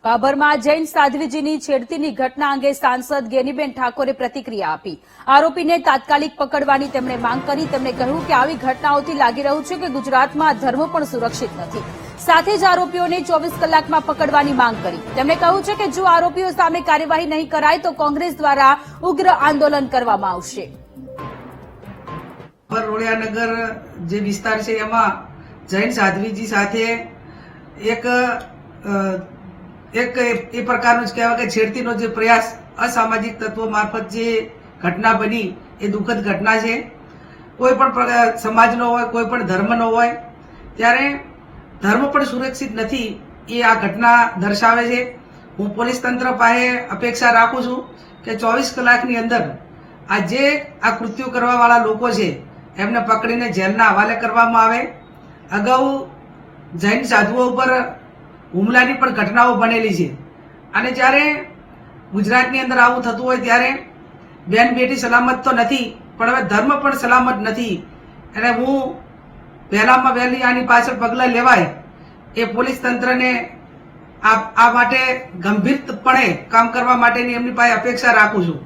બાબરમાં જૈન સાધ્વીજીની છેડતીની ઘટના અંગે સાંસદ ગેનીબેન ઠાકોરે પ્રતિક્રિયા આપી। આરોપીને તાત્કાલિક પકડવાની તેમણે માંગ કરી। તેમણે કહ્યું કે આવી ઘટનાઓથી લાગી રહ્યું છે કે ગુજરાતમાં ધર્મ પણ સુરક્ષિત નથી। સાથે જ આરોપીઓને 24 કલાકમાં પકડવાની માંગ કરી। તેમણે કહ્યું છે કે જો આરોપીઓ સામે કાર્યવાહી નહીં કરાય તો કોંગ્રેસ દ્વારા ઉગ્ર આંદોલન કરવામાં આવશે। રોડિયાનગર જે વિસ્તાર છે એમાં જૈન સાધ્વીજી સાથે એક એ પ્રકારનો જ કહેવાય કે છેડતીનો જે પ્રયાસ અસામાજિક તત્વો મારફત જે ઘટના બની એ દુઃખદ ઘટના છે। કોઈ પણ સમાજનો હોય, કોઈ પણ ધર્મનો હોય, ત્યારે ધર્મ પણ સુરક્ષિત નથી એ આ ઘટના દર્શાવે છે। હું પોલીસ તંત્ર પાસે અપેક્ષા રાખું છું કે 24 કલાકની અંદર આ જે આ કૃત્યો કરવાવાળા લોકો છે એમને પકડીને જેલના હવાલે કરવામાં આવે। અગાઉ જૈન સાધુઓ ઉપર હુમલાની પણ ઘટનાઓ બનેલી છે અને જ્યારે ગુજરાતની અંદર આવું થતું હોય ત્યારે બેન બેટી સલામત તો નથી, પણ હવે ધર્મ પણ સલામત નથી। અને હું વહેલામાં વહેલી આની પાછળ પગલાં લેવાય એ પોલીસ તંત્રને આ માટે ગંભીરપણે કામ કરવા માટેની એમની પાસે અપેક્ષા રાખું છું।